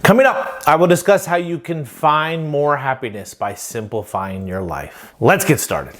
Coming up, I will discuss how you can find more happiness by simplifying your life. Let's get started.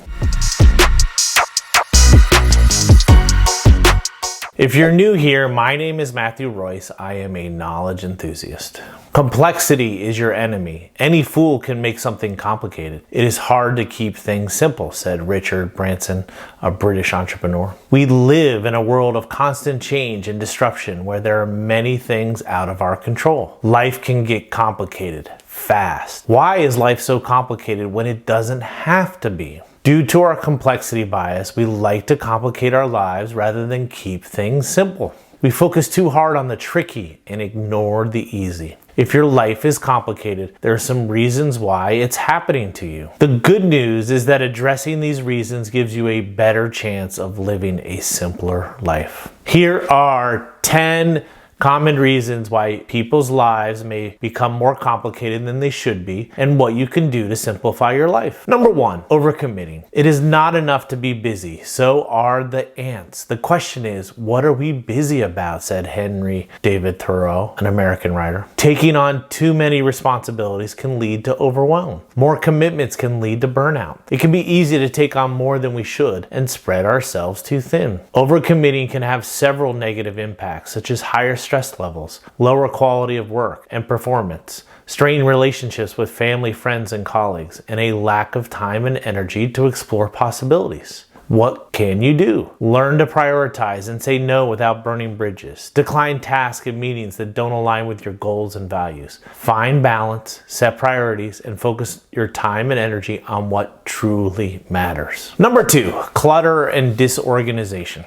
If you're new here, my name is Matthew Royce. I am a knowledge enthusiast. Complexity is your enemy. Any fool can make something complicated. It is hard to keep things simple, said Richard Branson, a British entrepreneur. We live in a world of constant change and disruption where there are many things out of our control. Life can get complicated fast. Why is life so complicated when it doesn't have to be? Due to our complexity bias, we like to complicate our lives rather than keep things simple. We focus too hard on the tricky and ignore the easy. If your life is complicated, there are some reasons why it's happening to you. The good news is that addressing these reasons gives you a better chance of living a simpler life. Here are 10 common reasons why people's lives may become more complicated than they should be, and what you can do to simplify your life. Number 1, overcommitting. It is not enough to be busy. So are the ants. The question is, what are we busy about? Said Henry David Thoreau, an American writer. Taking on too many responsibilities can lead to overwhelm. More commitments can lead to burnout. It can be easy to take on more than we should and spread ourselves too thin. Overcommitting can have several negative impacts, such as higher stress levels, lower quality of work and performance, strained relationships with family, friends, and colleagues, and a lack of time and energy to explore possibilities. What can you do? Learn to prioritize and say no without burning bridges. Decline tasks and meetings that don't align with your goals and values. Find balance, set priorities, and focus your time and energy on what truly matters. Number 2, clutter and disorganization.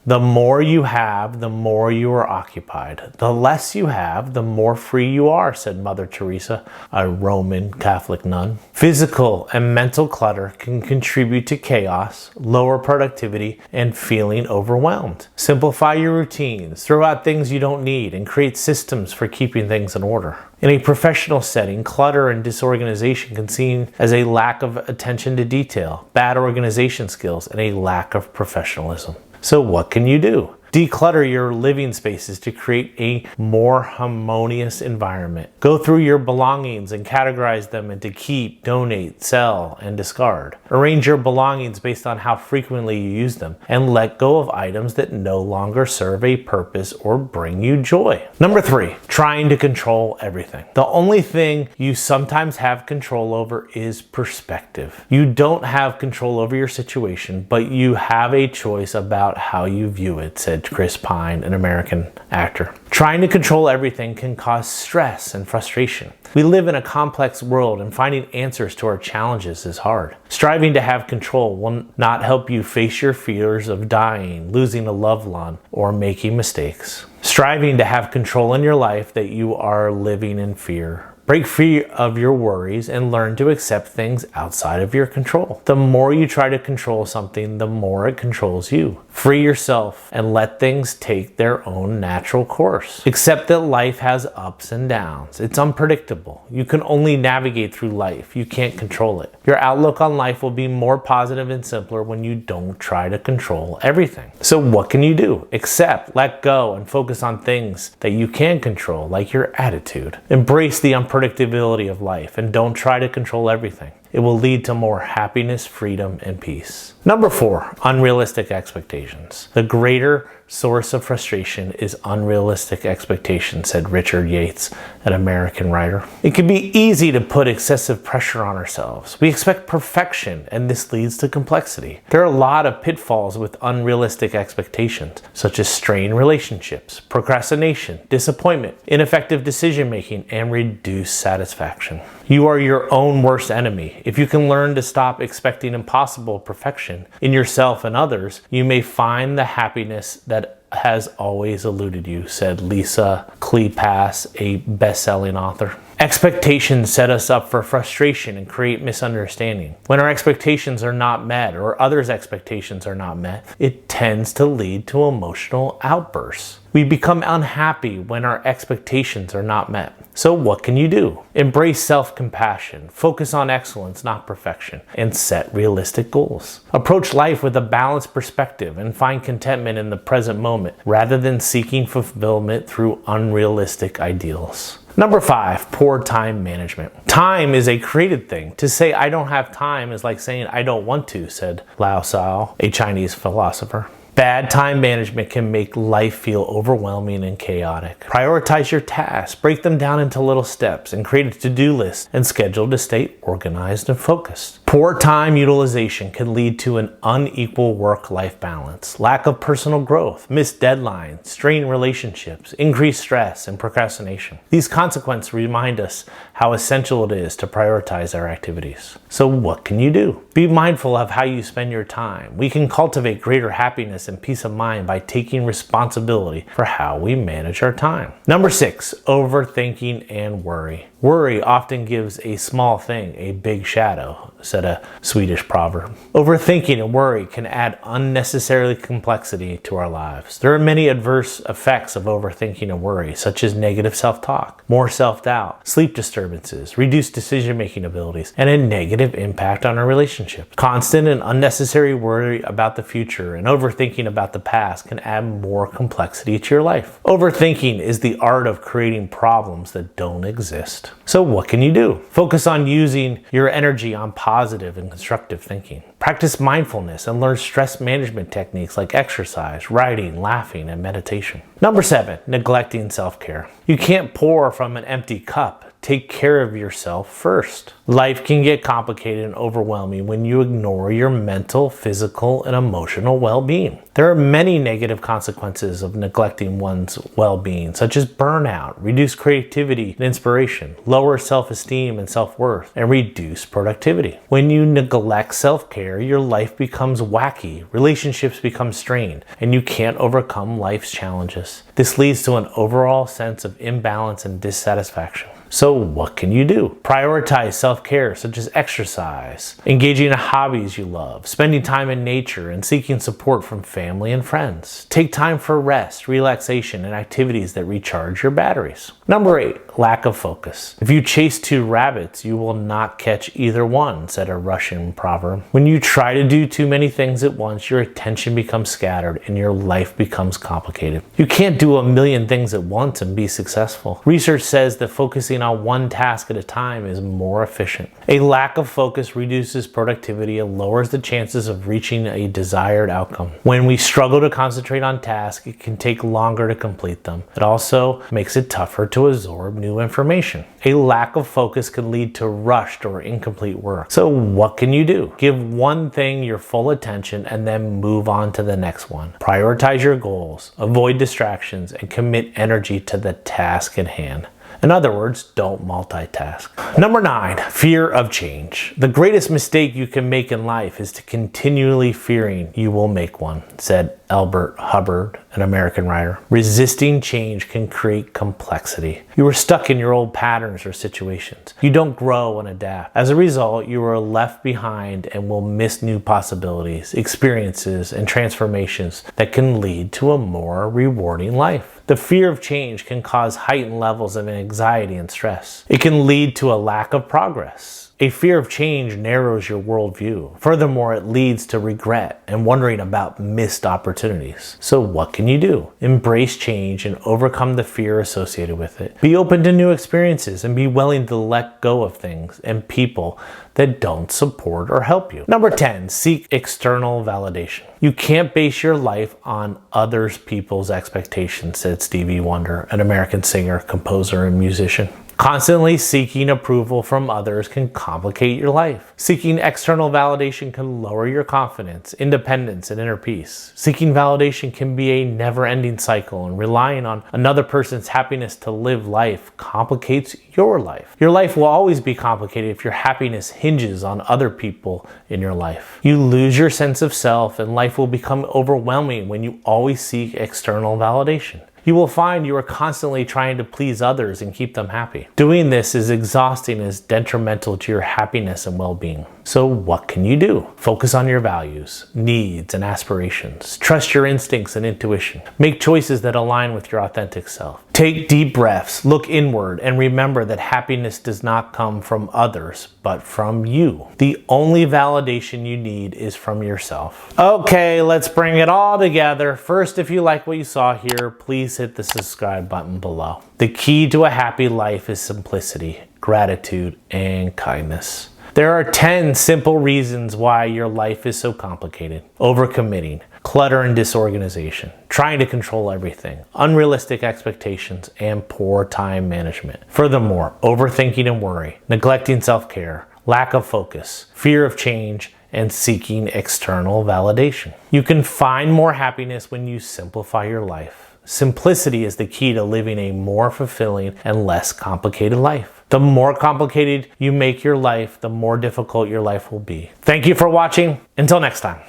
The more you have, the more you are occupied. The less you have, the more free you are, said Mother Teresa, a Roman Catholic nun. Physical and mental clutter can contribute to chaos, lower productivity, and feeling overwhelmed. Simplify your routines, throw out things you don't need, and create systems for keeping things in order. In a professional setting, clutter and disorganization can be seen as a lack of attention to detail, bad organization skills, and a lack of professionalism. So what can you do? Declutter your living spaces to create a more harmonious environment. Go through your belongings and categorize them into keep, donate, sell, and discard. Arrange your belongings based on how frequently you use them, and let go of items that no longer serve a purpose or bring you joy. Number 3, trying to control everything. The only thing you sometimes have control over is perspective. You don't have control over your situation, but you have a choice about how you view it, said Chris Pine, an American actor. Trying to control everything can cause stress and frustration. We live in a complex world, and finding answers to our challenges is hard. Striving to have control will not help you face your fears of dying, losing a loved one, or making mistakes. Striving to have control in your life that you are living in fear. Break free of your worries and learn to accept things outside of your control. The more you try to control something, the more it controls you. Free yourself and let things take their own natural course. Accept that life has ups and downs. It's unpredictable. You can only navigate through life. You can't control it. Your outlook on life will be more positive and simpler when you don't try to control everything. So what can you do? Accept, let go, and focus on things that you can control, like your attitude. Embrace the unpredictability of life and don't try to control everything. It will lead to more happiness, freedom, and peace. Number 4, unrealistic expectations. The greater source of frustration is unrealistic expectations, said Richard Yates, an American writer. It can be easy to put excessive pressure on ourselves. We expect perfection, and this leads to complexity. There are a lot of pitfalls with unrealistic expectations, such as strained relationships, procrastination, disappointment, ineffective decision-making, and reduced satisfaction. You are your own worst enemy. If you can learn to stop expecting impossible perfection in yourself and others, you may find the happiness that has always eluded you, said Lisa Kleypas, a best-selling author. Expectations set us up for frustration and create misunderstanding. When our expectations are not met or others' expectations are not met, it tends to lead to emotional outbursts. We become unhappy when our expectations are not met. So what can you do? Embrace self-compassion, focus on excellence, not perfection, and set realistic goals. Approach life with a balanced perspective and find contentment in the present moment rather than seeking fulfillment through unrealistic ideals. Number 5, poor time management. Time is a created thing. To say I don't have time is like saying I don't want to, said Lao Tzu, a Chinese philosopher. Bad time management can make life feel overwhelming and chaotic. Prioritize your tasks, break them down into little steps, and create a to-do list and schedule to stay organized and focused. Poor time utilization can lead to an unequal work-life balance, lack of personal growth, missed deadlines, strained relationships, increased stress, and procrastination. These consequences remind us how essential it is to prioritize our activities. So what can you do? Be mindful of how you spend your time. We can cultivate greater happiness and peace of mind by taking responsibility for how we manage our time. Number 6, overthinking and worry. Worry often gives a small thing a big shadow, said a Swedish proverb. Overthinking and worry can add unnecessary complexity to our lives. There are many adverse effects of overthinking and worry, such as negative self-talk, more self-doubt, sleep disturbances, reduced decision-making abilities, and a negative impact on our relationships. Constant and unnecessary worry about the future and overthinking about the past can add more complexity to your life. Overthinking is the art of creating problems that don't exist. So what can you do? Focus on using your energy on positive and constructive thinking. Practice mindfulness and learn stress management techniques like exercise, writing, laughing, and meditation. Number 7, neglecting self-care. You can't pour from an empty cup. Take care of yourself first. Life can get complicated and overwhelming when you ignore your mental, physical, and emotional well-being. There are many negative consequences of neglecting one's well-being, such as burnout, reduced creativity and inspiration, lower self-esteem and self-worth, and reduced productivity. When you neglect self-care, your life becomes wacky, relationships become strained, and you can't overcome life's challenges. This leads to an overall sense of imbalance and dissatisfaction. So what can you do? Prioritize self-care such as exercise, engaging in hobbies you love, spending time in nature, and seeking support from family and friends. Take time for rest, relaxation, and activities that recharge your batteries. Number 8, lack of focus. If you chase 2 rabbits, you will not catch either one, said a Russian proverb. When you try to do too many things at once, your attention becomes scattered and your life becomes complicated. You can't do a million things at once and be successful. Research says that focusing on one task at a time is more efficient. A lack of focus reduces productivity and lowers the chances of reaching a desired outcome. When we struggle to concentrate on tasks, it can take longer to complete them. It also makes it tougher to absorb new information. A lack of focus can lead to rushed or incomplete work. So what can you do? Give one thing your full attention and then move on to the next one. Prioritize your goals, avoid distractions, and commit energy to the task at hand. In other words, don't multitask. Number 9, fear of change. The greatest mistake you can make in life is to continually fearing you will make one, said Albert Hubbard, an American writer. Resisting change can create complexity. You are stuck in your old patterns or situations. You don't grow and adapt. As a result, you are left behind and will miss new possibilities, experiences, and transformations that can lead to a more rewarding life. The fear of change can cause heightened levels of anxiety and stress. It can lead to a lack of progress. A fear of change narrows your worldview. Furthermore, it leads to regret and wondering about missed opportunities. So what can you do? Embrace change and overcome the fear associated with it. Be open to new experiences and be willing to let go of things and people that don't support or help you. Number 10, seek external validation. You can't base your life on others people's expectations, said Stevie Wonder, an American singer, composer, and musician. Constantly seeking approval from others can complicate your life. Seeking external validation can lower your confidence, independence, and inner peace. Seeking validation can be a never-ending cycle, and relying on another person's happiness to live life complicates your life. Your life will always be complicated if your happiness hinges on other people in your life. You lose your sense of self, and life will become overwhelming when you always seek external validation. You will find you are constantly trying to please others and keep them happy. Doing this is exhausting and is detrimental to your happiness and well-being. So what can you do? Focus on your values, needs, and aspirations. Trust your instincts and intuition. Make choices that align with your authentic self. Take deep breaths, look inward, and remember that happiness does not come from others, but from you. The only validation you need is from yourself. Okay, let's bring it all together. First, if you like what you saw here, please hit the subscribe button below. The key to a happy life is simplicity, gratitude, and kindness. There are 10 simple reasons why your life is so complicated. Overcommitting, clutter and disorganization, trying to control everything, unrealistic expectations, and poor time management. Furthermore, overthinking and worry, neglecting self-care, lack of focus, fear of change, and seeking external validation. You can find more happiness when you simplify your life. Simplicity is the key to living a more fulfilling and less complicated life. The more complicated you make your life, the more difficult your life will be. Thank you for watching. Until next time.